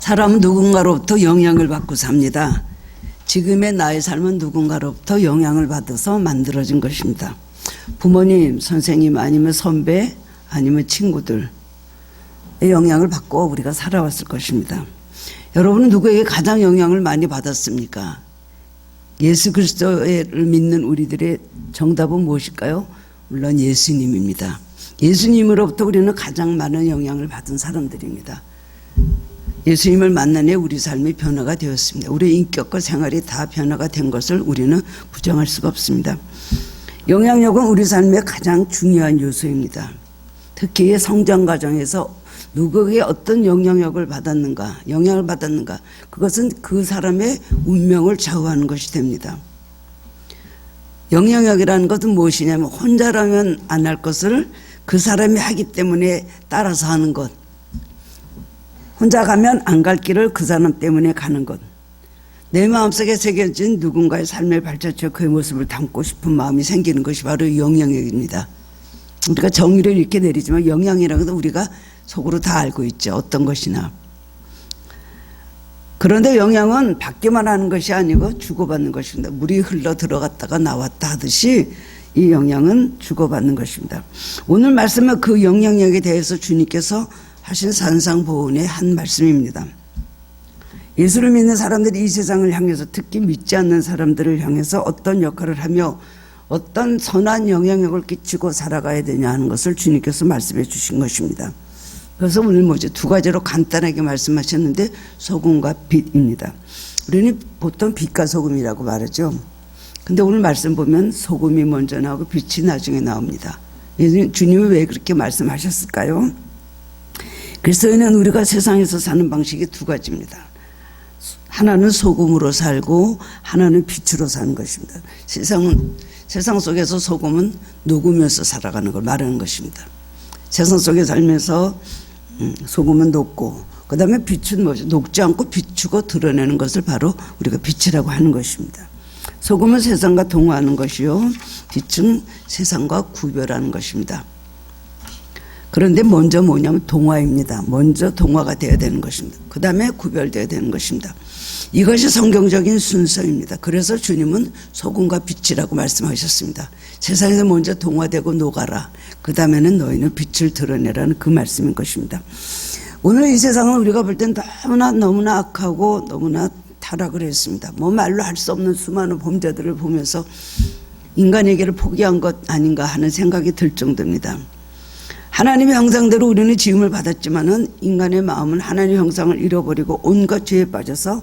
사람은 누군가로부터 영향을 받고 삽니다. 지금의 나의 삶은 누군가로부터 영향을 받아서 만들어진 것입니다. 부모님, 선생님, 아니면 선배, 아니면 친구들의 영향을 받고 우리가 살아왔을 것입니다. 여러분은 누구에게 가장 영향을 많이 받았습니까? 예수 그리스도를 믿는 우리들의 정답은 무엇일까요? 물론 예수님입니다. 예수님으로부터 우리는 가장 많은 영향을 받은 사람들입니다. 예수님을 만난 후에 우리 삶이 변화가 되었습니다. 우리의 인격과 생활이 다 변화가 된 것을 우리는 부정할 수가 없습니다. 영향력은 우리 삶의 가장 중요한 요소입니다. 특히 성장 과정에서 누구에게 어떤 영향을 받았는가, 그것은 그 사람의 운명을 좌우하는 것이 됩니다. 영향력이라는 것은 무엇이냐면 혼자라면 안 할 것을 그 사람이 하기 때문에 따라서 하는 것, 혼자 가면 안 갈 길을 그 사람 때문에 가는 것, 내 마음속에 새겨진 누군가의 삶의 발자취에 그의 모습을 담고 싶은 마음이 생기는 것이 바로 영향력입니다. 우리가 정의를 이렇게 내리지만 영향이라는 것은 우리가 속으로 다 알고 있죠. 어떤 것이나. 그런데 영향은 받기만 하는 것이 아니고 주고받는 것입니다. 물이 흘러 들어갔다가 나왔다 하듯이 이 영향은 주고받는 것입니다. 오늘 말씀은 그 영향력에 대해서 주님께서 하신 산상보훈의 한 말씀입니다. 예수를 믿는 사람들이 이 세상을 향해서, 특히 믿지 않는 사람들을 향해서 어떤 역할을 하며 어떤 선한 영향력을 끼치고 살아가야 되냐 하는 것을 주님께서 말씀해 주신 것입니다. 그래서 오늘 두 가지로 간단하게 말씀하셨는데, 소금과 빛입니다. 우리는 보통 빛과 소금이라고 말하죠. 근데 오늘 말씀 보면 소금이 먼저 나오고 빛이 나중에 나옵니다. 주님은 왜 그렇게 말씀하셨을까요? 그리스도인은 우리가 세상에서 사는 방식이 두 가지입니다. 하나는 소금으로 살고 하나는 빛으로 사는 것입니다. 세상 속에서 소금은 녹으면서 살아가는 걸 말하는 것입니다. 세상 속에 살면서 소금은 녹고, 그 다음에 빛은 뭐죠? 녹지 않고 비추고 드러내는 것을 바로 우리가 빛이라고 하는 것입니다. 소금은 세상과 동화하는 것이요, 빛은 세상과 구별하는 것입니다. 그런데 먼저 뭐냐면 동화입니다. 먼저 동화가 되어야 되는 것입니다. 그 다음에 구별되어야 되는 것입니다. 이것이 성경적인 순서입니다. 그래서 주님은 소금과 빛이라고 말씀하셨습니다. 세상에서 먼저 동화되고 녹아라. 그 다음에는 너희는 빛을 드러내라는 그 말씀인 것입니다. 오늘 이 세상은 우리가 볼 땐 너무나 악하고 너무나 타락을 했습니다. 말로 할 수 없는 수많은 범죄들을 보면서 인간에게를 포기한 것 아닌가 하는 생각이 들 정도입니다. 하나님의 형상대로 우리는 지음을 받았지만은 인간의 마음은 하나님의 형상을 잃어버리고 온갖 죄에 빠져서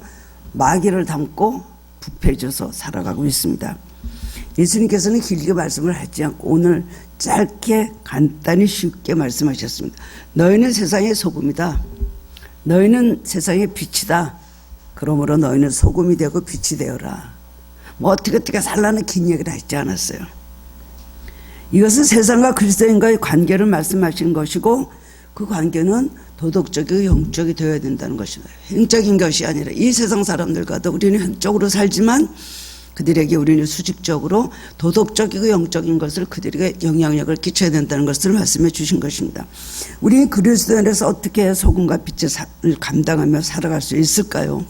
마귀를 담고 부패해져서 살아가고 있습니다. 예수님께서는 길게 말씀을 하지 않고 오늘 짧게 간단히 쉽게 말씀하셨습니다. 너희는 세상의 소금이다. 너희는 세상의 빛이다. 그러므로 너희는 소금이 되고 빛이 되어라. 어떻게 살라는 긴 얘기를 하지 않았어요. 이것은 세상과 그리스도인과의 관계를 말씀하신 것이고, 그 관계는 도덕적이고 영적이 되어야 된다는 것입니다. 행적인 것이 아니라 이 세상 사람들과도 우리는 행적으로 살지만 그들에게 우리는 수직적으로 도덕적이고 영적인 것을 그들에게 영향력을 끼쳐야 된다는 것을 말씀해 주신 것입니다. 우리는 그리스도인에서 어떻게 소금과 빛을 감당하며 살아갈 수 있을까요?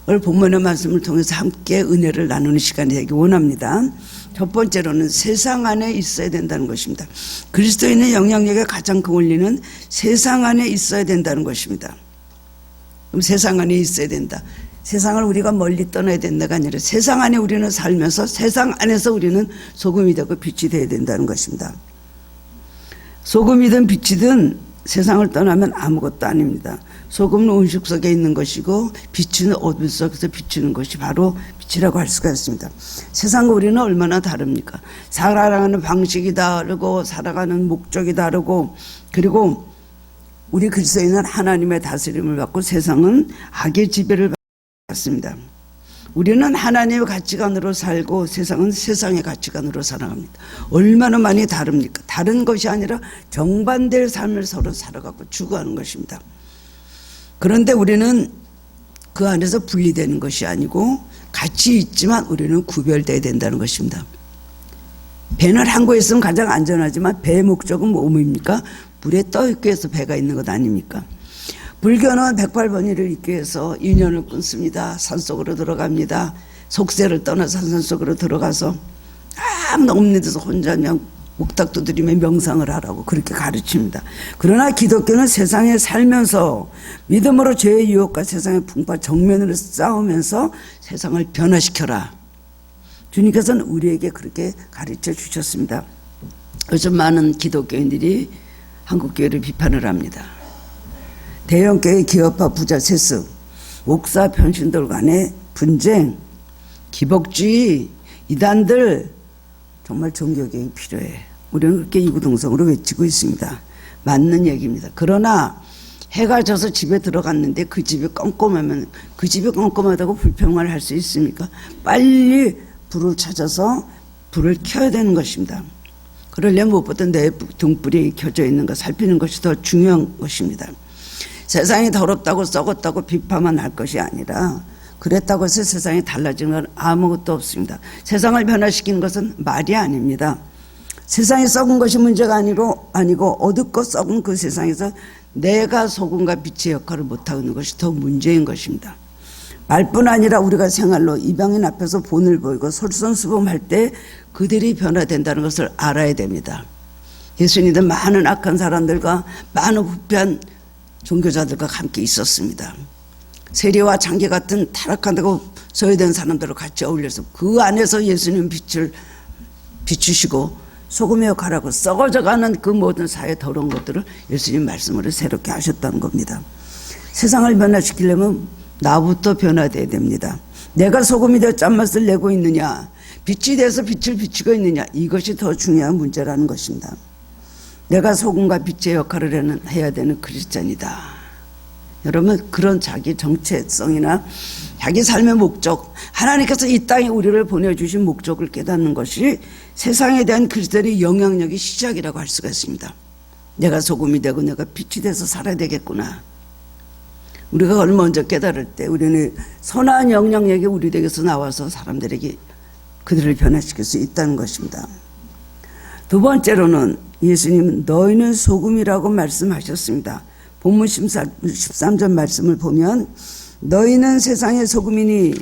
오늘 본문의 말씀을 통해서 함께 은혜를 나누는 시간이 되기 원합니다. 첫 번째로는 세상 안에 있어야 된다는 것입니다. 그리스도인의 영향력에 가장 큰 원리는 세상 안에 있어야 된다는 것입니다. 그럼 세상 안에 있어야 된다. 세상을 우리가 멀리 떠나야 된다가 아니라 세상 안에 우리는 살면서 세상 안에서 우리는 소금이 되고 빛이 되어야 된다는 것입니다. 소금이든 빛이든 세상을 떠나면 아무것도 아닙니다. 소금은 온실 속에 있는 것이고 빛은 어둠 속에서 비추는 것이 바로 빛이라고 할 수가 있습니다. 세상과 우리는 얼마나 다릅니까? 살아가는 방식이 다르고 살아가는 목적이 다르고, 그리고 우리 그리스도인은 하나님의 다스림을 받고 세상은 악의 지배를 받습니다. 우리는 하나님의 가치관으로 살고 세상은 세상의 가치관으로 살아갑니다. 얼마나 많이 다릅니까? 다른 것이 아니라 정반대의 삶을 서로 살아가고 추구하는 것입니다. 그런데 우리는 그 안에서 분리되는 것이 아니고 같이 있지만 우리는 구별되어야 된다는 것입니다. 배는 항구에 있으면 가장 안전하지만 배의 목적은 뭡니까? 물에 떠있기 위해서 배가 있는 것 아닙니까? 불교는 108번이를 잊기 위해서 인연을 끊습니다. 산속으로 들어갑니다. 속세를 떠나서 산속으로 들어가서 아무도 없는 데서 혼자 그냥 목탁 두드리며 명상을 하라고 그렇게 가르칩니다. 그러나 기독교는 세상에 살면서 믿음으로 죄의 유혹과 세상의 풍파 정면으로 싸우면서 세상을 변화시켜라. 주님께서는 우리에게 그렇게 가르쳐 주셨습니다. 요즘 많은 기독교인들이 한국교회를 비판을 합니다. 대형교회 기업화 부자 세습, 목사 변신들 간의 분쟁, 기복주의, 이단들 정말 종교개혁이 필요해. 우리는 그렇게 이구동성으로 외치고 있습니다. 맞는 얘기입니다. 그러나 해가 져서 집에 들어갔는데 그 집이 껌껌하면 그 집이 껌껌하다고 불평을 할 수 있습니까? 빨리 불을 찾아서 불을 켜야 되는 것입니다. 그러려면 무엇보다 내 등불이 켜져 있는 거 살피는 것이 더 중요한 것입니다. 세상이 더럽다고 썩었다고 비판만 할 것이 아니라 그랬다고 해서 세상이 달라지는 건 아무것도 없습니다. 세상을 변화시키는 것은 말이 아닙니다. 세상이 썩은 것이 문제가 아니고 어둡고 썩은 그 세상에서 내가 소금과 빛의 역할을 못하고 있는 것이 더 문제인 것입니다. 말뿐 아니라 우리가 생활로 이방인 앞에서 본을 보이고 솔선수범할 때 그들이 변화된다는 것을 알아야 됩니다. 예수님도 많은 악한 사람들과 많은 부패한 종교자들과 함께 있었습니다. 세리와 장기 같은 타락한다고 소외된 사람들과 같이 어울려서 그 안에서 예수님 빛을 비추시고 소금의 역할하고 썩어져가는 그 모든 사회 더러운 것들을 예수님 말씀으로 새롭게 하셨다는 겁니다. 세상을 변화시키려면 나부터 변화돼야 됩니다. 내가 소금이 되어 짠맛을 내고 있느냐, 빛이 돼서 빛을 비추고 있느냐, 이것이 더 중요한 문제라는 것입니다. 내가 소금과 빛의 역할을 해야 되는 크리스찬이다. 여러분, 그런 자기 정체성이나 자기 삶의 목적, 하나님께서 이 땅에 우리를 보내주신 목적을 깨닫는 것이 세상에 대한 그리스도의 영향력의 시작이라고 할 수가 있습니다. 내가 소금이 되고 내가 빛이 돼서 살아야 되겠구나. 우리가 그걸 먼저 깨달을 때 우리는 선한 영향력이 우리에게서 나와서 사람들에게 그들을 변화시킬 수 있다는 것입니다. 두 번째로는 예수님은 너희는 소금이라고 말씀하셨습니다. 본문 13절 말씀을 보면 너희는 세상의 소금이니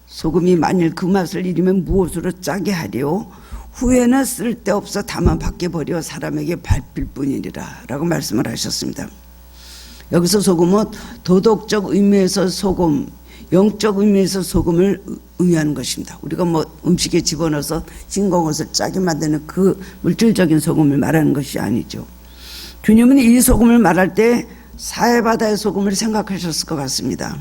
소금이 만일 그 맛을 잃으면 무엇으로 짜게 하리요 후에는 쓸데없어 다만 밖에 버려 사람에게 밟힐 뿐이니라 라고 말씀을 하셨습니다. 여기서 소금은 도덕적 의미에서 소금, 영적 의미에서 소금을 의미하는 것입니다. 우리가 뭐 음식에 집어넣어서 싱거운 것을 짜게 만드는 그 물질적인 소금을 말하는 것이 아니죠. 주님은 이 소금을 말할 때 사해바다의 소금을 생각하셨을 것 같습니다.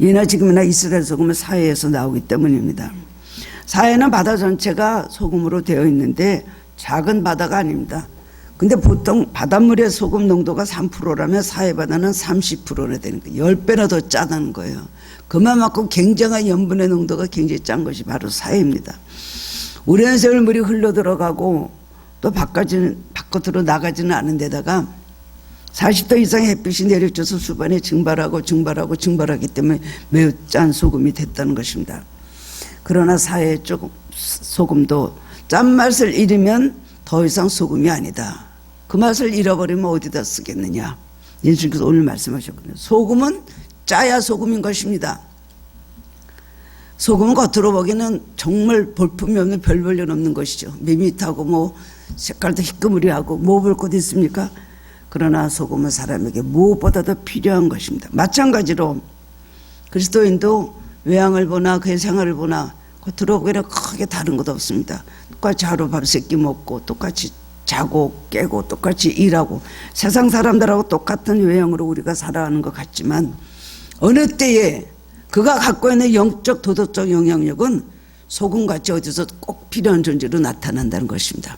예나 지금이나 이스라엘 소금은 사해에서 나오기 때문입니다. 사해는 바다 전체가 소금으로 되어 있는데 작은 바다가 아닙니다. 근데 보통 바닷물의 소금 농도가 3%라면 사해바다는 30%나 되는 거예요. 10배나 더 짜다는 거예요. 그만큼 굉장한 염분의 농도가 굉장히 짠 것이 바로 사해입니다. 오랜 세월 물이 흘러 들어가고 또 바깥으로 나가지는 않은 데다가 40도 이상의 햇빛이 내려져서 수반에 증발하기 때문에 매우 짠 소금이 됐다는 것입니다. 그러나 사해 조금 소금도 짠맛을 잃으면 더 이상 소금이 아니다. 그 맛을 잃어버리면 어디다 쓰겠느냐. 예수님께서 오늘 말씀하셨거든요. 소금은 짜야 소금인 것입니다. 소금은 겉으로 보기에는 정말 볼품이 없는 별 볼 일 없는 것이죠. 밋밋하고 뭐 색깔도 희끄무리하고 뭐 볼 것 있습니까? 그러나 소금은 사람에게 무엇보다도 필요한 것입니다. 마찬가지로 그리스도인도 외양을 보나 그의 생활을 보나 겉으로 보기에는 크게 다른 것 없습니다. 똑같이 하루 밥 세 끼 먹고 똑같이 자고 깨고 똑같이 일하고 세상 사람들하고 똑같은 외형으로 우리가 살아가는 것 같지만 어느 때에 그가 갖고 있는 영적 도덕적 영향력은 소금같이 어디서 꼭 필요한 존재로 나타난다는 것입니다.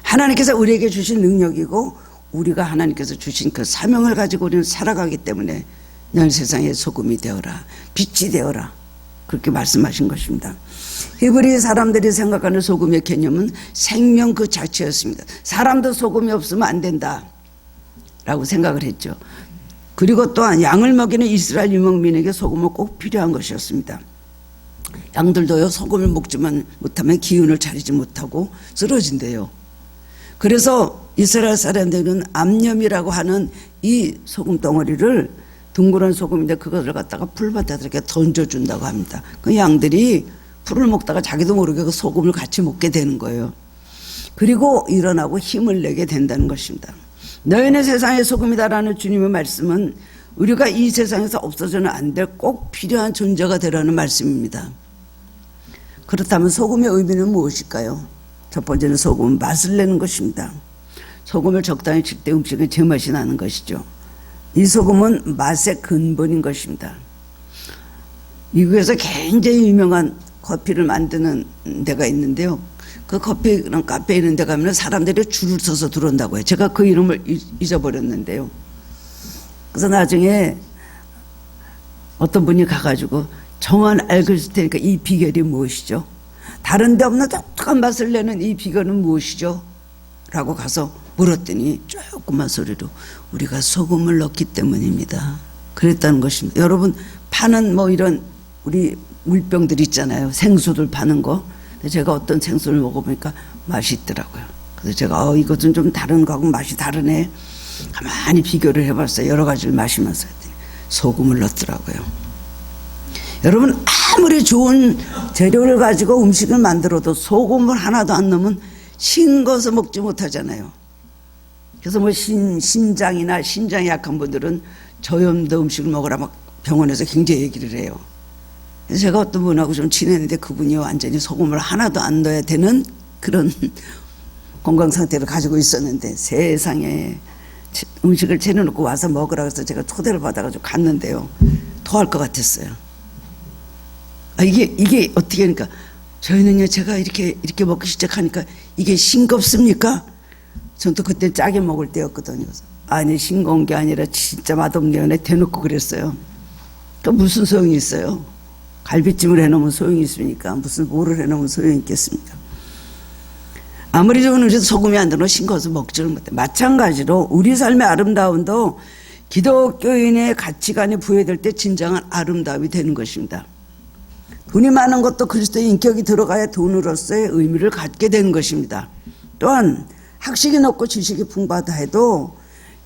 하나님께서 우리에게 주신 능력이고 우리가 하나님께서 주신 그 사명을 가지고 우리는 살아가기 때문에 넌 세상의 소금이 되어라, 빛이 되어라, 그렇게 말씀하신 것입니다. 히브리 사람들이 생각하는 소금의 개념은 생명 그 자체였습니다. 사람도 소금이 없으면 안 된다 라고 생각을 했죠. 그리고 또한 양을 먹이는 이스라엘 유목민에게 소금은 꼭 필요한 것이었습니다. 양들도요, 소금을 먹지만 못하면 기운을 차리지 못하고 쓰러진대요. 그래서 이스라엘 사람들은 암염이라고 하는 이 소금 덩어리를 둥그런 소금인데 그것을 갖다가 풀밭에다 이렇게 던져준다고 합니다. 그 양들이 풀을 먹다가 자기도 모르게 그 소금을 같이 먹게 되는 거예요. 그리고 일어나고 힘을 내게 된다는 것입니다. 너희는 세상의 소금이다라는 주님의 말씀은 우리가 이 세상에서 없어서는 안 될 꼭 필요한 존재가 되라는 말씀입니다. 그렇다면 소금의 의미는 무엇일까요? 첫 번째는 소금은 맛을 내는 것입니다. 소금을 적당히 칠 때 음식의 제맛이 나는 것이죠. 이 소금은 맛의 근본인 것입니다. 미국에서 굉장히 유명한 커피를 만드는 데가 있는데요. 그 커피랑 카페에 있는 데 가면 사람들이 줄을 서서 들어온다고 해요. 제가 그 이름을 잊어버렸는데요. 그래서 나중에 어떤 분이 가가지고 정말 알고 있을 테니까 이 비결이 무엇이죠? 다른 데 없는 독특한 맛을 내는 이 비결은 무엇이죠? 라고 가서 물었더니 조그만 소리로 우리가 소금을 넣기 때문입니다. 그랬다는 것입니다. 여러분 파는 뭐 이런 우리 물병들 있잖아요. 생수들 파는 거. 제가 어떤 생수를 먹어보니까 맛이 있더라고요. 그래서 제가 이것은 좀 다른 거하고 맛이 다르네. 가만히 비교를 해봤어요. 여러 가지를 마시면서 했더니 소금을 넣더라고요. 여러분 아무리 좋은 재료를 가지고 음식을 만들어도 소금을 하나도 안 넣으면 싱거워서 먹지 못하잖아요. 그래서 뭐 심장이나 신장이 약한 분들은 저염도 음식을 먹으라 막 병원에서 굉장히 얘기를 해요. 그래서 제가 어떤 분하고 좀 지냈는데 그분이 완전히 소금을 하나도 안 넣어야 되는 그런 건강 상태를 가지고 있었는데 세상에 음식을 차려놓고 와서 먹으라 해서 제가 초대를 받아가지고 갔는데요. 토할 것 같았어요. 이게 어떻게 하니까 저희는요 제가 이렇게 먹기 시작하니까 이게 싱겁습니까? 전 또 그때 짜게 먹을 때였거든요. 아니 싱거운 게 아니라 진짜 맛없네요. 대놓고 그랬어요. 그러니까 무슨 소용이 있어요? 갈비찜을 해놓으면 소용이 있습니까? 무슨 뭐를 해놓으면 소용이 있겠습니까? 아무리 좋은 음식도 소금이 안 들어도 싱거워서 먹지를 못해. 마찬가지로 우리 삶의 아름다움도 기독교인의 가치관이 부여될 때 진정한 아름다움이 되는 것입니다. 돈이 많은 것도 그리스도의 인격이 들어가야 돈으로서의 의미를 갖게 되는 것입니다. 또한 학식이 높고 지식이 풍부하다 해도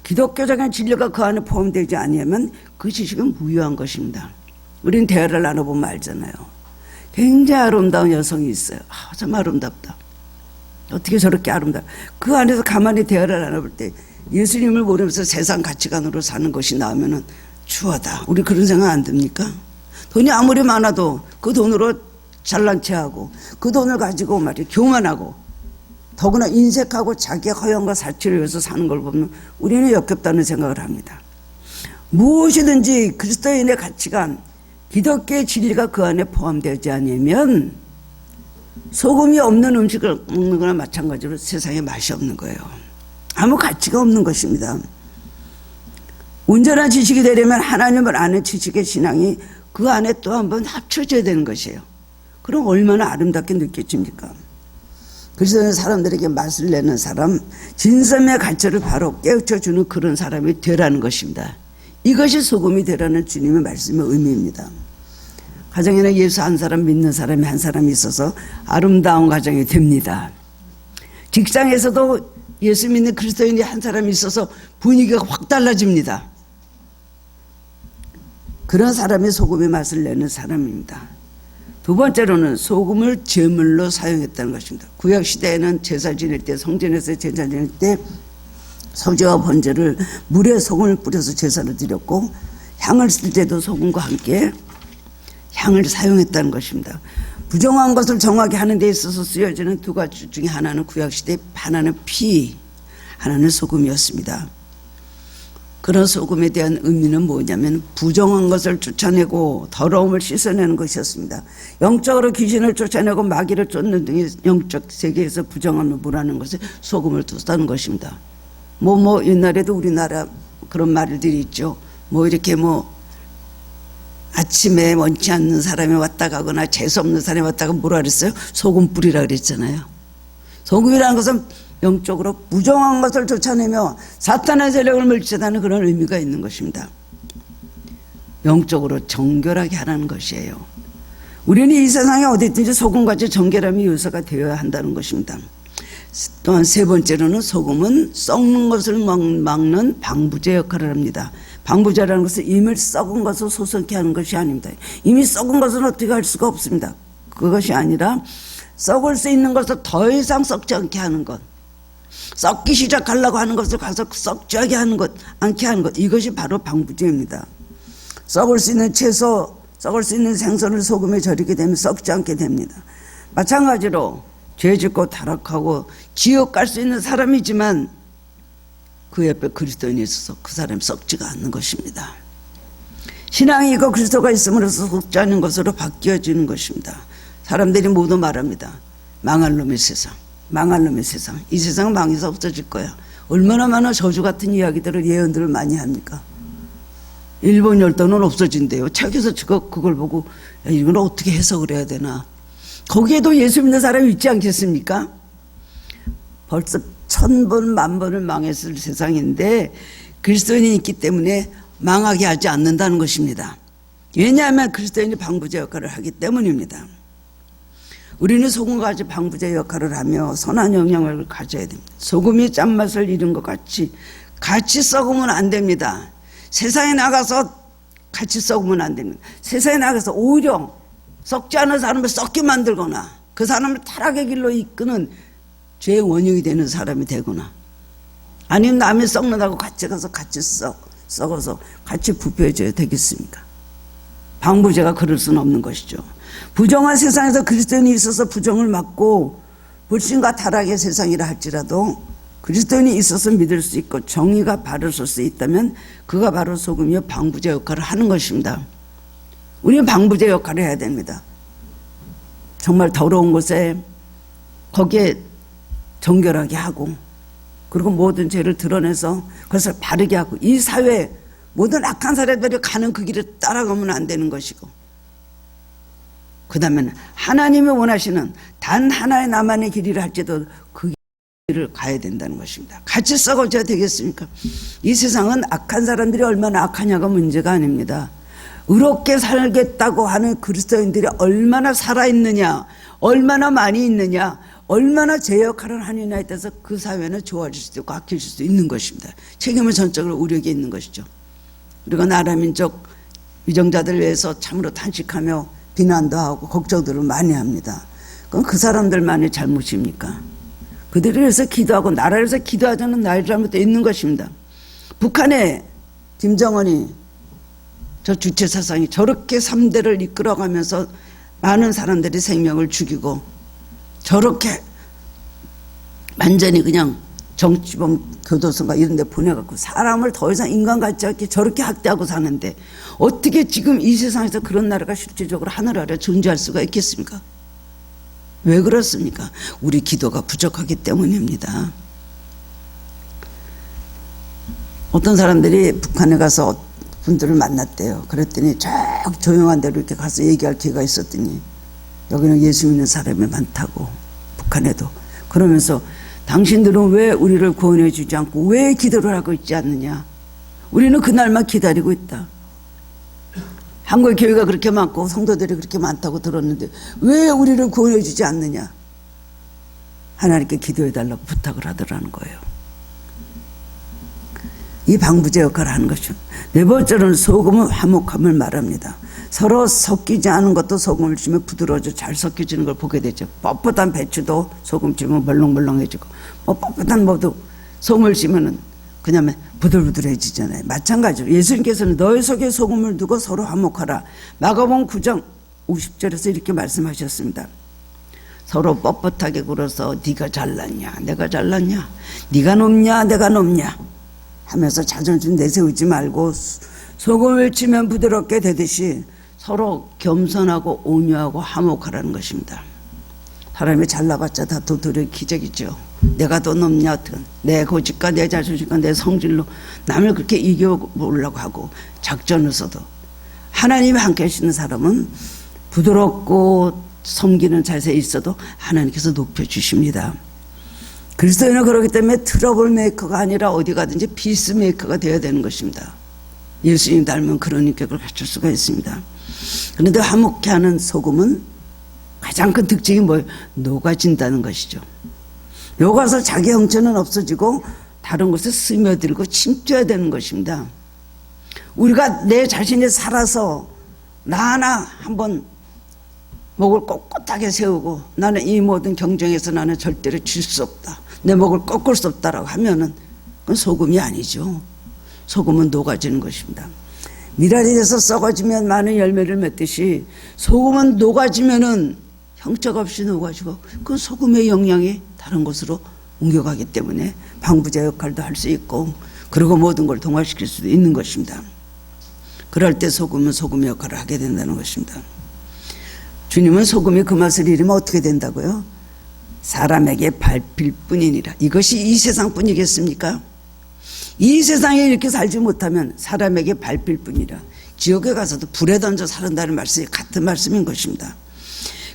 기독교적인 진리가 그 안에 포함되지 않으면 그 지식은 무효한 것입니다. 우리는 대화를 나눠보면 알잖아요. 굉장히 아름다운 여성이 있어요. 참 아름답다. 어떻게 저렇게 아름답다. 그 안에서 가만히 대화를 나눠볼 때 예수님을 모르면서 세상 가치관으로 사는 것이 나오면 추하다. 우리 그런 생각 안 듭니까? 돈이 아무리 많아도 그 돈으로 잘난 체하고 그 돈을 가지고 말이야 교만하고 더구나 인색하고 자기의 허영과 사치를 위해서 사는 걸 보면 우리는 역겹다는 생각을 합니다. 무엇이든지 그리스도인의 가치관, 기독교의 진리가 그 안에 포함되지 않으면 소금이 없는 음식을 먹는 거나 마찬가지로 세상에 맛이 없는 거예요. 아무 가치가 없는 것입니다. 온전한 지식이 되려면 하나님을 아는 지식의 신앙이 그 안에 또 한 번 합쳐져야 되는 것이에요. 그럼 얼마나 아름답게 느껴집니까? 그래서 사람들에게 맛을 내는 사람, 진섬의 가치를 바로 깨우쳐주는 그런 사람이 되라는 것입니다. 이것이 소금이 되라는 주님의 말씀의 의미입니다. 가정에는 예수 한 사람 믿는 사람이 한 사람이 있어서 아름다운 가정이 됩니다. 직장에서도 예수 믿는 그리스도인이 한 사람이 있어서 분위기가 확 달라집니다. 그런 사람이 소금의 맛을 내는 사람입니다. 두 번째로는 소금을 제물로 사용했다는 것입니다. 구약시대에는 제사 지낼 때, 성전에서 제사 지낼 때 소재와 번제를 물에 소금을 뿌려서 제사를 드렸고 향을 쓸 때도 소금과 함께 향을 사용했다는 것입니다. 부정한 것을 정하게 하는 데 있어서 쓰여지는 두 가지 중에 하나는 구약시대, 하나는 피, 하나는 소금이었습니다. 그런 소금에 대한 의미는 뭐냐면 부정한 것을 쫓아내고 더러움을 씻어내는 것이었습니다. 영적으로 귀신을 쫓아내고 마귀를 쫓는 등의 영적 세계에서 부정함을 몰아내는 것에 소금을 뒀다는 것입니다. 옛날에도 우리나라 그런 말들이 있죠. 이렇게 아침에 원치 않는 사람이 왔다 가거나 재수없는 사람이 왔다가 뭐라 그랬어요? 소금 뿌리라 그랬잖아요. 소금이라는 것은 영적으로 부정한 것을 쫓아내며 사탄의 세력을 물리치다는 그런 의미가 있는 것입니다. 영적으로 정결하게 하라는 것이에요. 우리는 이 세상에 어디 있든지 소금같이 정결함이 요소가 되어야 한다는 것입니다. 또한 세 번째로는 소금은 썩는 것을 막는 방부제 역할을 합니다. 방부제라는 것은 이미 썩은 것을 소성케 하는 것이 아닙니다. 이미 썩은 것은 어떻게 할 수가 없습니다. 그것이 아니라 썩을 수 있는 것을 더 이상 썩지 않게 하는 것, 썩기 시작하려고 하는 것을 가서 썩지 않게 하는 것, 이것이 바로 방부제입니다. 썩을 수 있는 채소, 썩을 수 있는 생선을 소금에 절이게 되면 썩지 않게 됩니다. 마찬가지로 죄짓고 타락하고 지옥 갈 수 있는 사람이지만 그 옆에 그리스도인이 있어서 그 사람이 썩지가 않는 것입니다. 신앙이 있고 그리스도가 있음으로써 썩지 않는 것으로 바뀌어지는 것입니다. 사람들이 모두 말합니다. 망할 놈의 세상, 망할 놈의 세상. 이 세상은 망해서 없어질 거야. 얼마나 많은 저주 같은 이야기들을, 예언들을 많이 합니까? 일본 열도는 없어진대요. 책에서 그걸 보고 이건 어떻게 해석을 해야 되나. 거기에도 예수 믿는 사람이 있지 않겠습니까? 벌써 1000번, 10,000번을 망했을 세상인데 그리스도인이 있기 때문에 망하게 하지 않는다는 것입니다. 왜냐하면 그리스도인이 방부제 역할을 하기 때문입니다. 우리는 소금과 같이 방부제 역할을 하며 선한 영향을 가져야 됩니다. 소금이 짠맛을 잃은 것 같이 썩으면 안 됩니다. 세상에 나가서 같이 썩으면 안 됩니다. 세상에 나가서 오히려 썩지 않은 사람을 썩게 만들거나 그 사람을 타락의 길로 이끄는 죄의 원흉이 되는 사람이 되거나, 아니면 남이 썩는다고 같이 가서 같이 썩어서 같이 부패해져야 되겠습니까? 방부제가 그럴 수는 없는 것이죠. 부정한 세상에서 그리스도인이 있어서 부정을 막고 불신과 타락의 세상이라 할지라도 그리스도인이 있어서 믿을 수 있고 정의가 바로 설 수 있다면 그가 바로 소금이요 방부제 역할을 하는 것입니다. 우리는 방부제 역할을 해야 됩니다. 정말 더러운 곳에 거기에 정결하게 하고, 그리고 모든 죄를 드러내서 그것을 바르게 하고, 이 사회에 모든 악한 사람들이 가는 그 길을 따라가면 안 되는 것이고, 그 다음에는 하나님이 원하시는 단 하나의 나만의 길이라 할지도 그 길을 가야 된다는 것입니다. 같이 썩어져야 되겠습니까? 이 세상은 악한 사람들이 얼마나 악하냐가 문제가 아닙니다. 의롭게 살겠다고 하는 그리스도인들이 얼마나 살아있느냐, 얼마나 많이 있느냐, 얼마나 제 역할을 하느냐에 따라서 그 사회는 좋아질 수도 있고 악해질 수도 있는 것입니다. 책임은 전적으로 우리에게 있는 것이죠. 우리가 나라 민족 위정자들을 위해서 참으로 탄식하며 비난도 하고 걱정들을 많이 합니다. 그건 그 사람들만의 잘못입니까? 그들을 위해서 기도하고 나라를 위해서 기도하자는 나의 잘못도 있는 것입니다. 북한의 김정은이 저 주체 사상이 저렇게 3대를 이끌어가면서 많은 사람들이 생명을 죽이고 저렇게 완전히 그냥 정치범 교도소가 이런 데 보내갖고 사람을 더 이상 인간 같지 않게 저렇게 학대하고 사는데 어떻게 지금 이 세상에서 그런 나라가 실질적으로 하늘 아래 존재할 수가 있겠습니까? 왜 그렇습니까? 우리 기도가 부족하기 때문입니다. 어떤 사람들이 북한에 가서 분들을 만났대요. 그랬더니 저 조용한 데로 이렇게 가서 얘기할 기회가 있었더니 여기는 예수 믿는 사람이 많다고, 북한에도. 그러면서 당신들은 왜 우리를 구원해 주지 않고 왜 기도를 하고 있지 않느냐? 우리는 그날만 기다리고 있다. 한국의 교회가 그렇게 많고 성도들이 그렇게 많다고 들었는데 왜 우리를 구원해 주지 않느냐? 하나님께 기도해 달라고 부탁을 하더라는 거예요. 이 방부제 역할을 하는 것이죠. 네 번째로는 소금은 화목함을 말합니다. 서로 섞이지 않은 것도 소금을 주면 부드러워져 잘 섞여지는 걸 보게 되죠. 뻣뻣한 배추도 소금 주면 벌렁벌렁해지고, 뻣뻣한 뭐도 소금을 주면은 그냥 부들부들해지잖아요. 마찬가지로 예수님께서는 너희 속에 소금을 두고 서로 화목하라. 마가복음 9장 50절에서 이렇게 말씀하셨습니다. 서로 뻣뻣하게 굴어서 네가 잘났냐 내가 잘났냐, 네가 높냐 내가 높냐 하면서 자존심 내세우지 말고 소금을 치면 부드럽게 되듯이 서로 겸손하고 온유하고 화목하라는 것입니다. 사람이 잘나봤자 다 도토리 기적이죠. 내가 더 높냐, 내 고집과 내 자존심과 내 성질로 남을 그렇게 이겨보려고 하고 작전을 써도 하나님이 함께 하시는 사람은 부드럽고 섬기는 자세에 있어도 하나님께서 높여주십니다. 그리스도인은 그렇기 때문에 트러블 메이커가 아니라 어디 가든지 피스 메이커가 되어야 되는 것입니다. 예수님 닮은 그런 인격을 갖출 수가 있습니다. 그런데 화목케 하는 소금은 가장 큰 특징이 뭐예요? 녹아진다는 것이죠. 녹아서 자기 형체는 없어지고 다른 곳에 스며들고 침투해야 되는 것입니다. 우리가 내 자신이 살아서 나 하나 한번 목을 꼿꼿하게 세우고 나는 이 모든 경쟁에서 나는 절대로 질 수 없다, 내 목을 꺾을 수 없다라고 하면은 그건 소금이 아니죠. 소금은 녹아지는 것입니다. 미랄이 돼서 썩어지면 많은 열매를 맺듯이 소금은 녹아지면은 형체가 없이 녹아지고 그 소금의 영향이 다른 곳으로 옮겨가기 때문에 방부제 역할도 할 수 있고, 그리고 모든 걸 동화시킬 수도 있는 것입니다. 그럴 때 소금은 소금의 역할을 하게 된다는 것입니다. 주님은 소금이 그 맛을 잃으면 어떻게 된다고요? 사람에게 밟힐 뿐이니라. 이것이 이 세상뿐이겠습니까? 이 세상에 이렇게 살지 못하면 사람에게 밟힐 뿐이라. 지옥에 가서도 불에 던져 사른다는 말씀이 같은 말씀인 것입니다.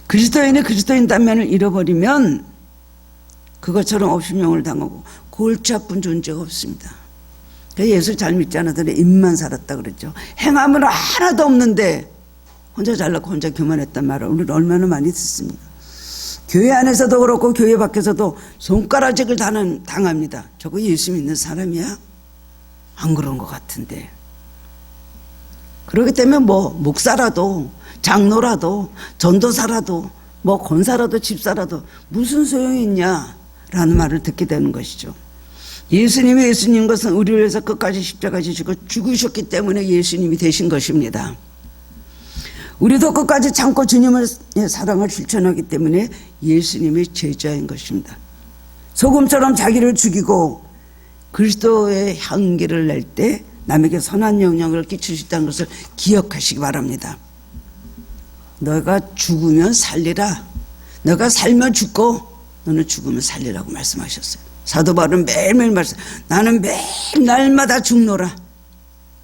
그리스도인이 그리스도인 단면을 잃어버리면 그것처럼 업신용을 당하고 골치 아픈 존재가 없습니다. 예수 잘 믿지 않아도 입만 살았다 그랬죠. 행함은 하나도 없는데 혼자 잘났고 혼자 교만했단 말을 우리는 얼마나 많이 듣습니까? 교회 안에서도 그렇고 교회 밖에서도 손가락질을 당합니다. 저거 예수 믿는 사람이야? 안 그런 것 같은데. 그렇기 때문에 목사라도 장로라도 전도사라도 권사라도 집사라도 무슨 소용이 있냐라는 말을 듣게 되는 것이죠. 예수님 것은 우리를 위해서 끝까지 십자가 지시고 죽으셨기 때문에 예수님이 되신 것입니다. 우리도 끝까지 참고 주님의 사랑을 실천하기 때문에 예수님이 제자인 것입니다. 소금처럼 자기를 죽이고 그리스도의 향기를 낼 때 남에게 선한 영향을 끼칠 수 있다는 것을 기억하시기 바랍니다. 너가 죽으면 살리라. 너가 살면 죽고 너는 죽으면 살리라고 말씀하셨어요. 사도 바울은 매일매일 나는 매일 날마다 죽노라.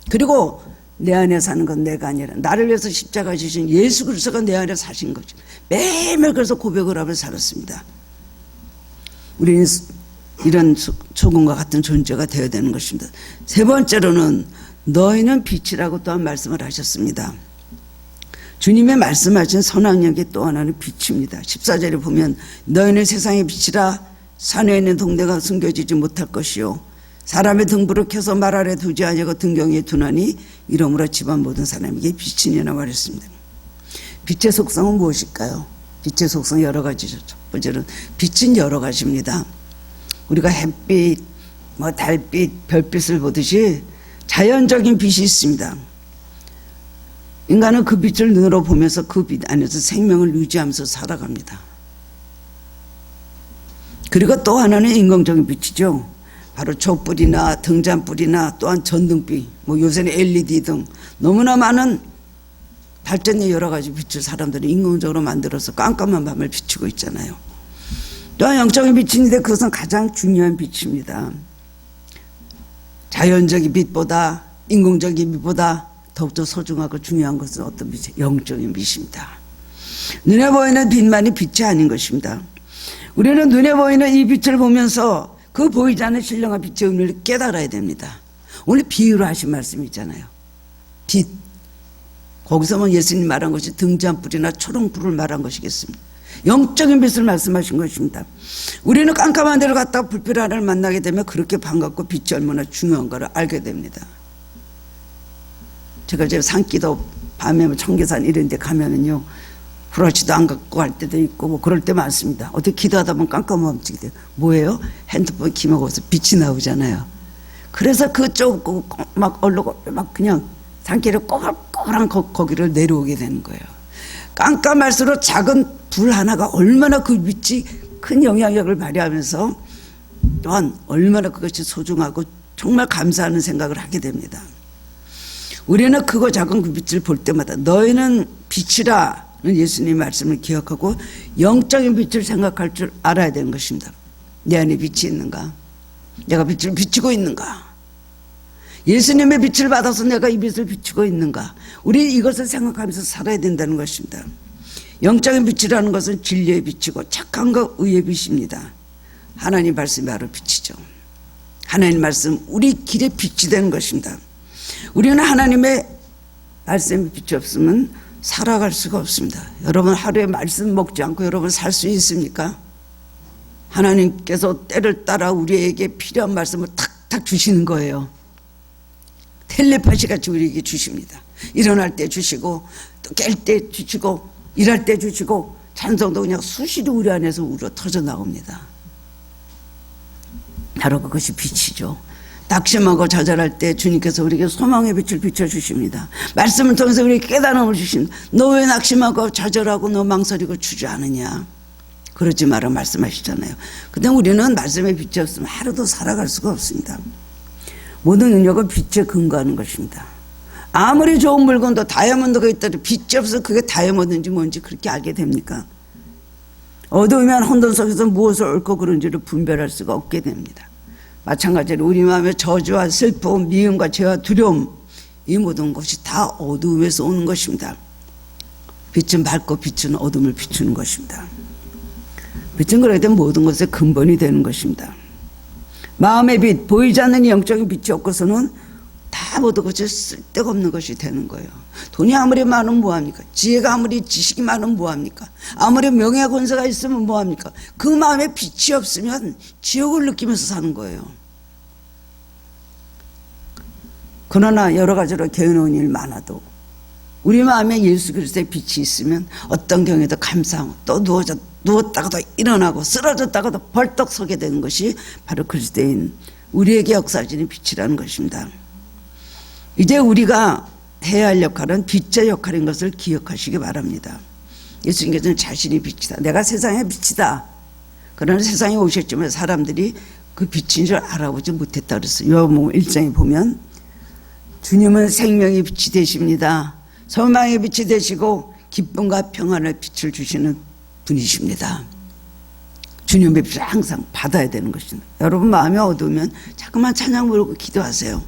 그리고 내 안에 사는 건 내가 아니라 나를 위해서 십자가 지신 예수 그리스도가 내 안에 사신 거죠. 매일매일 그래서 고백을 하며 살았습니다. 우리는 이런 소금과 같은 존재가 되어야 되는 것입니다. 세 번째로는 너희는 빛이라고 또한 말씀을 하셨습니다. 주님의 말씀하신 선악역의 또 하나는 빛입니다. 14절에 보면 너희는 세상의 빛이라. 산에 있는 동네가 숨겨지지 못할 것이요 사람의 등불을 켜서 말 아래 두지 아니하고 등경에 두나니 이러므로 집안 모든 사람에게 빛이니라 말했습니다. 빛의 속성은 무엇일까요? 빛의 속성 여러 가지죠. 첫 번째는 빛은 여러 가지입니다. 우리가 햇빛, 달빛, 별빛을 보듯이 자연적인 빛이 있습니다. 인간은 그 빛을 눈으로 보면서 그 빛 안에서 생명을 유지하면서 살아갑니다. 그리고 또 하나는 인공적인 빛이죠. 바로 촛불이나 등잔불이나 또한 전등빛, 요새는 LED 등 너무나 많은 발전의 여러 가지 빛을 사람들이 인공적으로 만들어서 깜깜한 밤을 비추고 있잖아요. 또한 영적인 빛인데 그것은 가장 중요한 빛입니다. 자연적인 빛보다 인공적인 빛보다 더욱더 소중하고 중요한 것은 어떤 빛이에요? 영적인 빛입니다. 눈에 보이는 빛만이 빛이 아닌 것입니다. 우리는 눈에 보이는 이 빛을 보면서 그 보이지 않는 신령한 빛의 의미를 깨달아야 됩니다. 오늘 비유로 하신 말씀이 있잖아요. 빛. 거기서만 예수님 말한 것이 등잔불이나 초롱불을 말한 것이겠습니다. 영적인 빛을 말씀하신 것입니다. 우리는 깜깜한 데를 갔다가 불빛 하나를 만나게 되면 그렇게 반갑고 빛이 얼마나 중요한가를 알게 됩니다. 제가 이제 산기도 밤에 청계산 이런 데 가면은요, 브러쉬도 안 갖고 갈 때도 있고 그럴 때 많습니다. 어떻게 기도하다 보면 깜깜하면 움직이게 돼요. 뭐예요? 핸드폰 키면 거기서 빛이 나오잖아요. 그래서 그쪽 얼룩 그냥 산길을 꼬불꼬불한 거기를 내려오게 되는 거예요. 깜깜할수록 작은 불 하나가 얼마나 그 빛이 큰 영향력을 발휘하면서 또한 얼마나 그것이 소중하고 정말 감사하는 생각을 하게 됩니다. 우리는 크고 작은 그 빛을 볼 때마다 너희는 빛이라 예수님의 말씀을 기억하고 영적인 빛을 생각할 줄 알아야 되는 것입니다. 내 안에 빛이 있는가? 내가 빛을 비추고 있는가? 예수님의 빛을 받아서 내가 이 빛을 비추고 있는가? 우리 이것을 생각하면서 살아야 된다는 것입니다. 영적인 빛이라는 것은 진리의 빛이고 착함과 의의 빛입니다. 하나님 말씀이 바로 빛이죠. 하나님 말씀 우리 길에 빛이 되는 것입니다. 우리는 하나님의 말씀이 빛이 없으면 살아갈 수가 없습니다. 여러분 하루에 말씀 먹지 않고 여러분 살 수 있습니까? 하나님께서 때를 따라 우리에게 필요한 말씀을 탁탁 주시는 거예요. 텔레파시 같이 우리에게 주십니다. 일어날 때 주시고 또 깰 때 주시고 일할 때 주시고 찬송도 그냥 수시로 우리 안에서 우러 터져 나옵니다. 바로 그것이 빛이죠. 낙심하고 좌절할 때 주님께서 우리에게 소망의 빛을 비춰주십니다. 말씀을 통해서 우리에게 깨달음을 주십니다. 너 왜 낙심하고 좌절하고 너 망설이고 주저하느냐. 그러지 마라 말씀하시잖아요. 근데 우리는 말씀의 빛이 없으면 하루도 살아갈 수가 없습니다. 모든 능력은 빛에 근거하는 것입니다. 아무리 좋은 물건도 다이아몬드가 있다도 빛이 없어서 그게 다이아몬드인지 뭔지 그렇게 알게 됩니까? 어두우면 혼돈 속에서 무엇을 옳고 그른지를 분별할 수가 없게 됩니다. 마찬가지로 우리 마음의 저주와 슬픔, 미움과 죄와 두려움, 이 모든 것이 다 어두움에서 오는 것입니다. 빛은 밝고 빛은 어둠을 비추는 것입니다. 빛은 그렇게 되면 모든 것의 근본이 되는 것입니다. 마음의 빛, 보이지 않는 영적인 빛이 없고서는 다 모든 것이 쓸데가 없는 것이 되는 거예요. 돈이 아무리 많으면 뭐합니까? 지혜가 아무리 지식이 많으면 뭐합니까? 아무리 명예 권세가 있으면 뭐합니까? 그 마음에 빛이 없으면 지옥을 느끼면서 사는 거예요. 그러나 여러 가지로 개어놓은 일 많아도 우리 마음에 예수 그리스도의 빛이 있으면 어떤 경우에도 감사하고 또 누웠다가도 일어나고 쓰러졌다가도 벌떡 서게 되는 것이 바로 그리스도인 우리에게 역사하시는 빛이라는 것입니다. 이제 우리가 해야 할 역할은 빛의 역할인 것을 기억하시기 바랍니다. 예수님께서는 자신이 빛이다. 내가 세상의 빛이다. 그러나 세상에 오셨지만 사람들이 그 빛인 줄 알아보지 못했다 그랬어요. 요한복음 1장에 보면 주님은 생명의 빛이 되십니다. 소망의 빛이 되시고 기쁨과 평안의 빛을 주시는 분이십니다. 주님의 빛을 항상 받아야 되는 것입니다. 여러분 마음이 어두우면 자꾸만 찬양 부르고 기도하세요.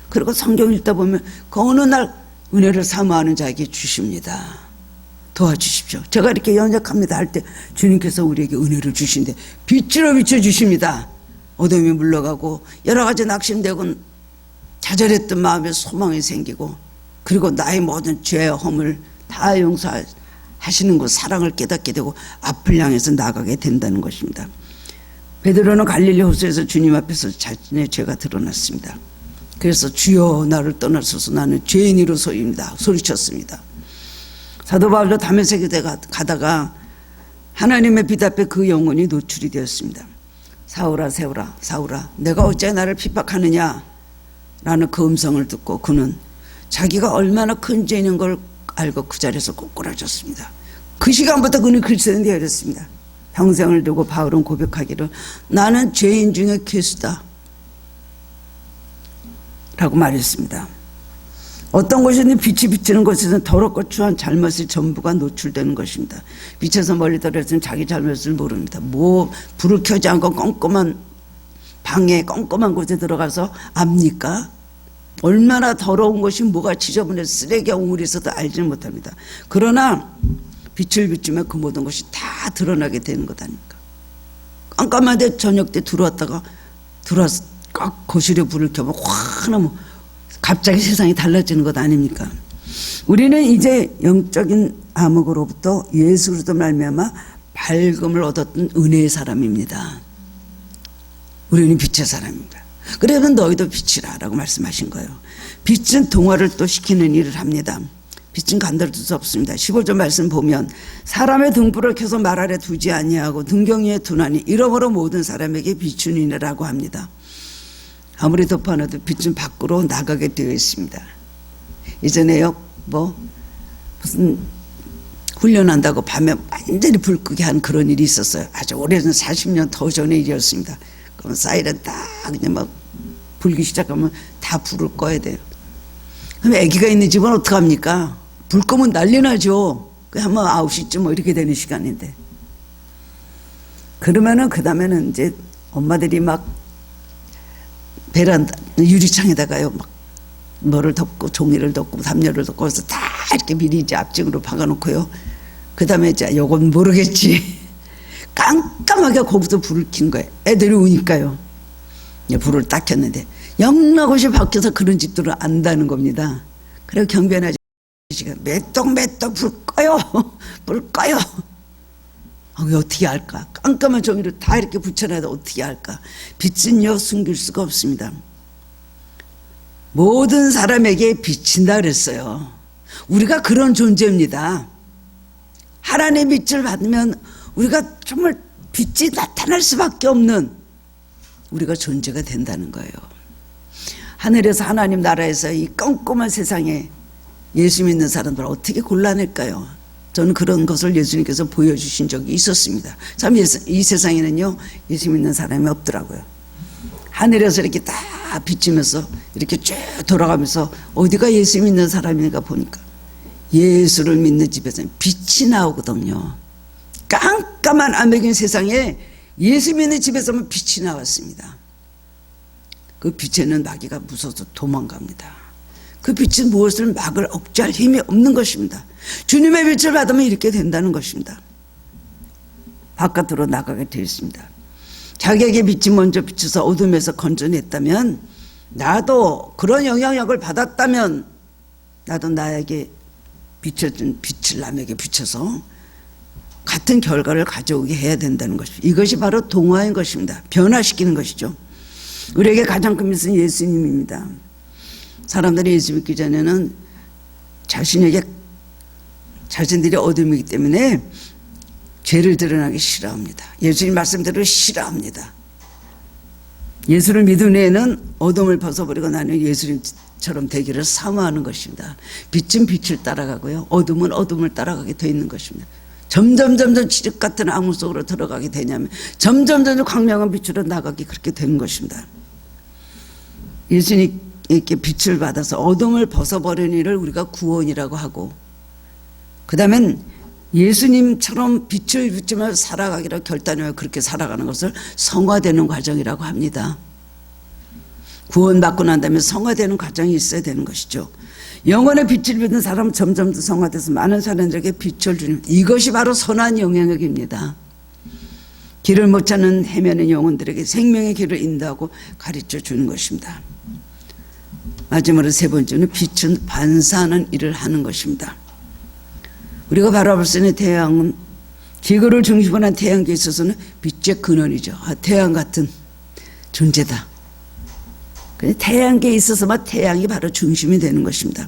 그리고 성경 읽다 보면 그 어느 날 은혜를 사모하는 자에게 주십니다. 도와주십시오. 제가 이렇게 연약합니다 할 때 주님께서 우리에게 은혜를 주신대 빛으로 비춰주십니다. 어둠이 물러가고 여러 가지 낙심되고 좌절했던 마음에 소망이 생기고 그리고 나의 모든 죄와 허물 다 용서하시는 것 사랑을 깨닫게 되고 앞을 향해서 나가게 된다는 것입니다. 베드로는 갈릴리 호수에서 주님 앞에서 자신의 죄가 드러났습니다. 그래서 주여 나를 떠나소서 나는 죄인이로소입니다 소리쳤습니다. 사도 바울도 다메섹에 가다가 하나님의 빛 앞에 그 영혼이 노출이 되었습니다. 사울아 사울아 내가 어찌 나를 핍박하느냐 라는 그 음성을 듣고 그는 자기가 얼마나 큰 죄인인 걸 알고 그 자리에서 꼬꾸라졌습니다. 그 시간부터 그는 그리스도인이 되었습니다. 평생을 두고 바울은 고백하기를 나는 죄인 중에 괴수다 라고 말했습니다. 어떤 곳이든 빛이 비치는 곳에서는 더럽고 추한 잘못이 전부가 노출되는 것입니다. 빛에서 멀리 떨어져서는 자기 잘못을 모릅니다. 불을 켜지 않고 껌껌한 방에 껌껌한 곳에 들어가서 압니까? 얼마나 더러운 것이 뭐가 지저분해 쓰레기와 우물이 있어도 알지는 못합니다. 그러나 빛을 비추면 그 모든 것이 다 드러나게 되는 것 아닙니까? 깜깜한데 저녁 때 들어와서 거실에 불을 켜면 화나면 갑자기 세상이 달라지는 것 아닙니까? 우리는 이제 영적인 암흑으로부터 예수 그리스도 말미암아 밝음을 얻었던 은혜의 사람입니다. 우리는 빛의 사람입니다. 그러면 너희도 빛이라 라고 말씀하신 거예요. 빛은 동화를 또 시키는 일을 합니다. 빛은 간다를 수 없습니다. 15절 말씀 보면 사람의 등불을 켜서 말 아래 두지 아니하고 등경 위에 두나니 이러므로 모든 사람에게 비추니라고 합니다. 아무리 덮어놔도 빛은 밖으로 나가게 되어 있습니다. 예전에요 무슨 훈련한다고 밤에 완전히 불 끄게 한 그런 일이 있었어요. 아주 오래전 40년 더 전의 일이었습니다. 그럼 사이렌 딱 그냥 막 불기 시작하면 다 불을 꺼야 돼요. 그럼 아기가 있는 집은 어떡합니까? 불 끄면 난리 나죠. 한번 9시쯤 뭐 이렇게 되는 시간인데. 그러면은 그 다음에는 이제 엄마들이 막 베란다 유리창에다가요 막 뭐를 덮고 종이를 덮고 담요를 덮고 해서 다 이렇게 미리 이제 앞쪽으로 박아놓고요. 그 다음에 이제 요건 모르겠지. 깜깜하게 거기서 불을 킨 거예요. 애들이 우니까요. 불을 딱 켰는데 영락없이 밖에서 그런 집들을 안다는 겁니다. 그리고 경비원 아저씨가 메떡 불 꺼요. 불 꺼요. 어떻게 할까? 깜깜한 종이로 다 이렇게 붙여놔도 어떻게 할까? 빛은요 숨길 수가 없습니다. 모든 사람에게 비친다 그랬어요. 우리가 그런 존재입니다. 하나님의 빛을 받으면 우리가 정말 빛이 나타날 수밖에 없는 우리가 존재가 된다는 거예요. 하늘에서 하나님 나라에서 이 껌껌한 세상에 예수 믿는 사람들을 어떻게 골라낼까요? 저는 그런 것을 예수님께서 보여주신 적이 있었습니다. 참 이 세상에는요 예수 믿는 사람이 없더라고요. 하늘에서 이렇게 다 비치면서 이렇게 쭉 돌아가면서 어디가 예수 믿는 사람인가 보니까 예수를 믿는 집에서는 빛이 나오거든요. 깜깜한 암흑인 세상에 예수 믿는 집에서만 빛이 나왔습니다. 그 빛에는 마귀가 무서워서 도망갑니다. 그 빛은 무엇을 막을 억제할 힘이 없는 것입니다. 주님의 빛을 받으면 이렇게 된다는 것입니다. 바깥으로 나가게 되어 있습니다. 자기에게 빛이 먼저 비쳐서 어둠에서 건져냈다면, 나도 그런 영향력을 받았다면 나도 나에게 비춰준 빛을 남에게 비춰서 같은 결과를 가져오게 해야 된다는 것입니다. 이것이 바로 동화인 것입니다. 변화시키는 것이죠. 우리에게 가장 큰 빛은 예수님입니다. 사람들이 예수 믿기 전에는 자신들이 어둠이기 때문에 죄를 드러나기 싫어합니다. 예수님 말씀대로 싫어합니다. 예수를 믿은 후에는 어둠을 벗어버리고 나는 예수님처럼 되기를 사모하는 것입니다. 빛은 빛을 따라가고요, 어둠은 어둠을 따라가게 되어 있는 것입니다. 점점 칠흑 같은 암흑 속으로 들어가게 되냐면 점점 광명한 빛으로 나가게 그렇게 되는 것입니다. 예수님께 빛을 받아서 어둠을 벗어버리는 일을 우리가 구원이라고 하고, 그 다음엔 예수님처럼 빛을 비추며 살아가기로 결단하며 그렇게 살아가는 것을 성화되는 과정이라고 합니다. 구원받고 난 다음에 성화되는 과정이 있어야 되는 것이죠. 영혼의 빛을 비는 사람은 점점 더 성화돼서 많은 사람들에게 빛을 주는, 이것이 바로 선한 영향력입니다. 길을 못 찾는 헤매는 영혼들에게 생명의 길을 인도하고 가르쳐 주는 것입니다. 마지막으로 세 번째는 빛은 반사하는 일을 하는 것입니다. 우리가 바라볼 수 있는 태양은, 지구를 중심으로 한 태양계에 있어서는 빛의 근원이죠. 태양 같은 존재다. 태양계에 있어서만 태양이 바로 중심이 되는 것입니다.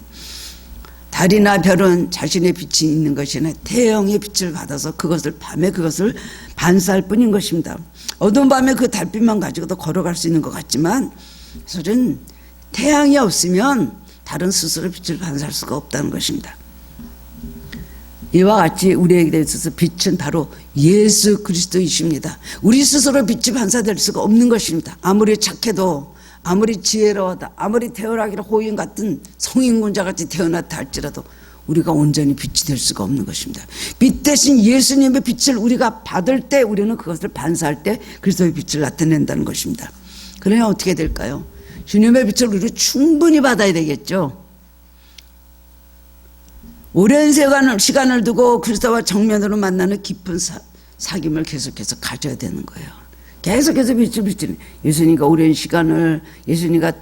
달이나 별은 자신의 빛이 있는 것이 아니라 태양의 빛을 받아서 밤에 그것을 반사할 뿐인 것입니다. 어두운 밤에 그 달빛만 가지고도 걸어갈 수 있는 것 같지만 사실은 태양이 없으면 달은 스스로 빛을 반사할 수가 없다는 것입니다. 이와 같이 우리에게 있어서 빛은 바로 예수 그리스도이십니다. 우리 스스로 빛이 반사될 수가 없는 것입니다. 아무리 착해도, 아무리 지혜로워도, 아무리 태어나기로 호인 같은 성인군자같이 태어났다 할지라도 우리가 온전히 빛이 될 수가 없는 것입니다. 빛 대신 예수님의 빛을 우리가 받을 때, 우리는 그것을 반사할 때 그리스도의 빛을 나타낸다는 것입니다. 그러면 어떻게 될까요? 주님의 빛을 우리 충분히 받아야 되겠죠. 오랜 시간을 두고 그리스도와 정면으로 만나는 깊은 사귐을 계속해서 가져야 되는 거예요. 계속해서 빛을 비추는, 예수님과 오랜 시간을, 예수님과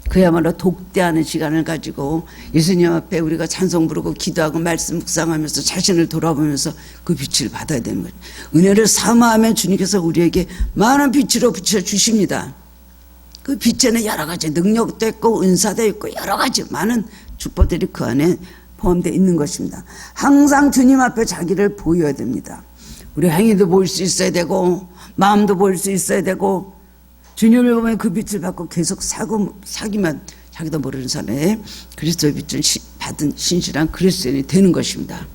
그야말로 독대하는 시간을 가지고 예수님 앞에 우리가 찬송 부르고 기도하고 말씀 묵상하면서 자신을 돌아보면서 그 빛을 받아야 되는 거예요. 은혜를 사모하면 주님께서 우리에게 많은 빛으로 비춰주십니다. 그 빛에는 여러 가지 능력도 있고 은사도 있고 여러 가지 많은 축복들이 그 안에 포함되어 있는 것입니다. 항상 주님 앞에 자기를 보여야 됩니다. 우리 행위도 보일 수 있어야 되고 마음도 보일 수 있어야 되고, 주님을 보면 그 빛을 받고 계속 사귀면 자기도 모르는 사람에 그리스도의 빛을 받은 신실한 그리스도인이 되는 것입니다.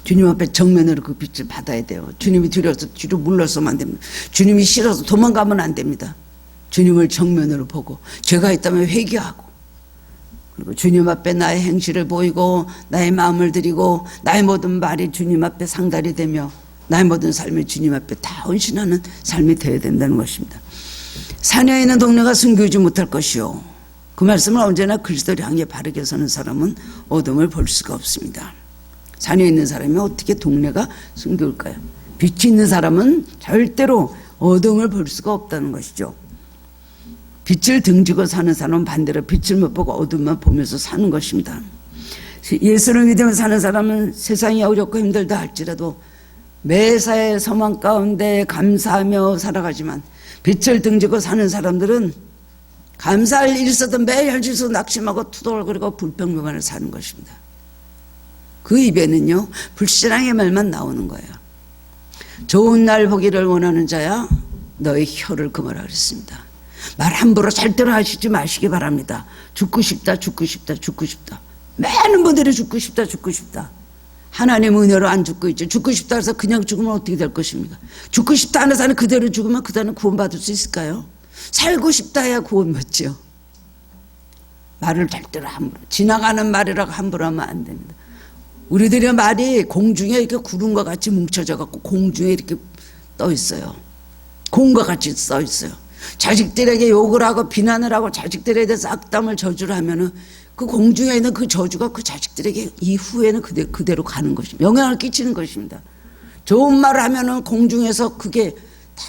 주님 앞에 정면으로 그 빛을 받아야 돼요. 주님이 두려워서 뒤로 물러서면 안 됩니다. 주님이 싫어서 도망가면 안 됩니다. 주님을 정면으로 보고 죄가 있다면 회개하고, 그리고 주님 앞에 나의 행실을 보이고 나의 마음을 드리고 나의 모든 말이 주님 앞에 상달이 되며 나의 모든 삶이 주님 앞에 다 헌신하는 삶이 되어야 된다는 것입니다. 산에 있는 동네가 숨기지 못할 것이요, 그 말씀은 언제나 그리스도를 향해 바르게 서는 사람은 어둠을 볼 수가 없습니다. 산에 있는 사람이 어떻게 동네가 숨겨올까요? 빛이 있는 사람은 절대로 어둠을 볼 수가 없다는 것이죠. 빛을 등지고 사는 사람은 반대로 빛을 못 보고 어둠만 보면서 사는 것입니다. 예수를 믿으며 사는 사람은 세상이 어렵고 힘들다 할지라도 매사에 소망 가운데 감사하며 살아가지만 빛을 등지고 사는 사람들은 감사할 일 있어도 매일 할 수 있어도 낙심하고 투덜거리고 불평불만을 사는 것입니다. 그 입에는요 불신앙의 말만 나오는 거예요. 좋은 날 보기를 원하는 자야 너의 혀를 금하라 그랬습니다. 말 함부로 절대로 하시지 마시기 바랍니다. 죽고 싶다 죽고 싶다 죽고 싶다. 많은 분들이 죽고 싶다 죽고 싶다. 하나님 은혜로 안 죽고 있죠. 죽고 싶다 해서 그냥 죽으면 어떻게 될 것입니까? 죽고 싶다 하는 사람은 그대로 죽으면 그 사람은 구원받을 수 있을까요? 살고 싶다 해야 구원받죠. 말을 절대로 함부로 지나가는 말이라고 함부로 하면 안 됩니다. 우리들의 말이 공중에 이렇게 구름과 같이 뭉쳐져 갖고 공중에 이렇게 떠 있어요. 공과 같이 써 있어요. 자식들에게 욕을 하고 비난을 하고 자식들에 대해서 악담을 저주를 하면은 그 공중에 있는 그 저주가 그 자식들에게 이후에는 그대로 가는 것입니다. 영향을 끼치는 것입니다. 좋은 말을 하면은 공중에서 그게 다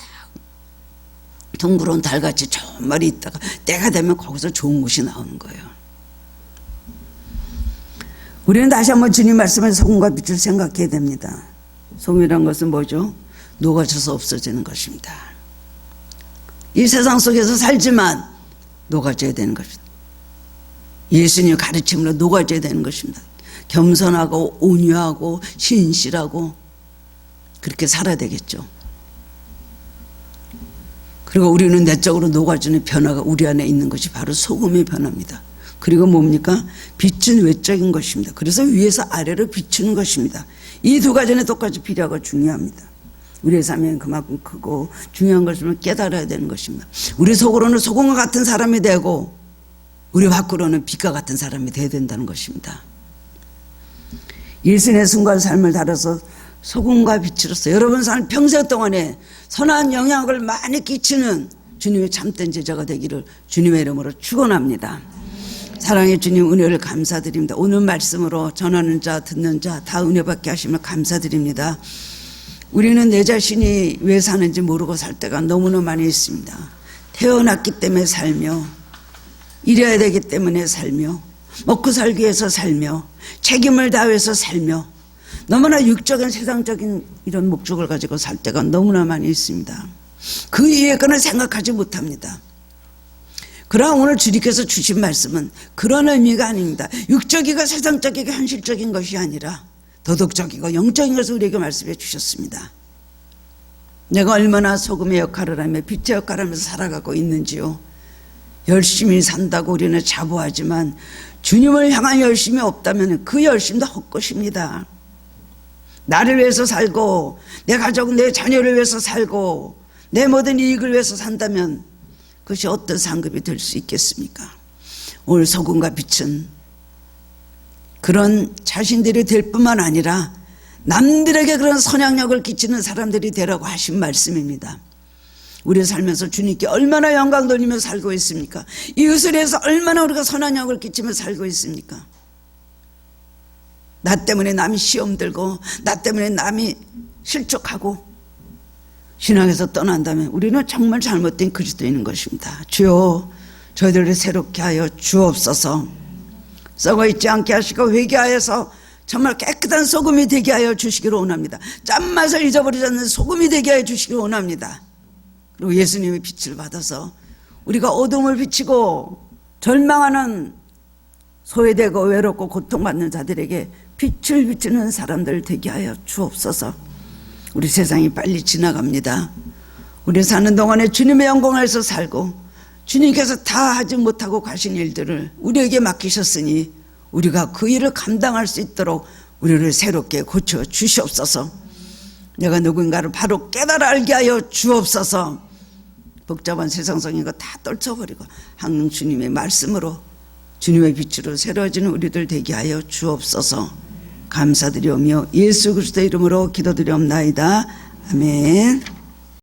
둥그런 달같이 좋은 말이 있다가 때가 되면 거기서 좋은 것이 나오는 거예요. 우리는 다시 한번 주님 말씀에 소금과 빛을 생각해야 됩니다. 소금이란 것은 뭐죠? 녹아져서 없어지는 것입니다. 이 세상 속에서 살지만 녹아져야 되는 것입니다. 예수님의 가르침으로 녹아져야 되는 것입니다. 겸손하고 온유하고 신실하고 그렇게 살아야 되겠죠. 그리고 우리는 내적으로 녹아지는 변화가 우리 안에 있는 것이 바로 소금의 변화입니다. 그리고 뭡니까? 빛은 외적인 것입니다. 그래서 위에서 아래로 비추는 것입니다. 이 두 가지는 똑같이 필요하고 중요합니다. 우리의 삶은 그만큼 크고 중요한 것을 깨달아야 되는 것입니다. 우리 속으로는 소금과 같은 사람이 되고 우리 밖으로는 빛과 같은 사람이 되어야 된다는 것입니다. 일신의 순간 삶을 다뤄서 소금과 빛으로서 여러분 삶 평생 동안에 선한 영향을 많이 끼치는 주님의 참된 제자가 되기를 주님의 이름으로 축원합니다. 사랑의 주님 은혜를 감사드립니다. 오늘 말씀으로 전하는 자 듣는 자 다 은혜 받게 하시면 감사드립니다. 우리는 내 자신이 왜 사는지 모르고 살 때가 너무나 많이 있습니다. 태어났기 때문에 살며 일해야 되기 때문에 살며 먹고 살기 위해서 살며 책임을 다해서 살며 너무나 육적인 세상적인 이런 목적을 가지고 살 때가 너무나 많이 있습니다. 그 이외의 거는 생각하지 못합니다. 그러나 오늘 주님께서 주신 말씀은 그런 의미가 아닙니다. 육적이고 세상적이고 현실적인 것이 아니라 도덕적이고 영적인 것을 우리에게 말씀해 주셨습니다. 내가 얼마나 소금의 역할을 하며 빛의 역할을 하면서 살아가고 있는지요. 열심히 산다고 우리는 자부하지만 주님을 향한 열심이 없다면 그 열심도 헛것입니다. 나를 위해서 살고 내 가족 내 자녀를 위해서 살고 내 모든 이익을 위해서 산다면 그것이 어떤 상급이 될 수 있겠습니까? 오늘 소금과 빛은 그런 자신들이 될 뿐만 아니라 남들에게 그런 선향력을 끼치는 사람들이 되라고 하신 말씀입니다. 우리 살면서 주님께 얼마나 영광 돌리며 살고 있습니까? 이웃을 위해서 얼마나 우리가 선한력을 끼치며 살고 있습니까? 나 때문에 남이 시험 들고 나 때문에 남이 실족하고 신앙에서 떠난다면 우리는 정말 잘못된 그리스도인인 것입니다. 주여 저희들을 새롭게 하여 주옵소서. 썩어 있지 않게 하시고 회개하여서 정말 깨끗한 소금이 되게 하여 주시기를 원합니다. 짠맛을 잊어버리지 않는 소금이 되게 하여 주시기를 원합니다. 그리고 예수님의 빛을 받아서 우리가 어둠을 비치고 절망하는 소외되고 외롭고 고통받는 자들에게 빛을 비추는 사람들 되게 하여 주옵소서. 우리 세상이 빨리 지나갑니다. 우리 사는 동안에 주님의 영광에서 살고 주님께서 다 하지 못하고 가신 일들을 우리에게 맡기셨으니 우리가 그 일을 감당할 수 있도록 우리를 새롭게 고쳐 주시옵소서. 내가 누군가를 바로 깨달아 알게 하여 주옵소서. 복잡한 세상적인 거 다 떨쳐버리고 항상 주님의 말씀으로 주님의 빛으로 새로워지는 우리들 되게 하여 주옵소서. 감사드리오며 예수 그리스도의 이름으로 기도드리옵나이다. 아멘.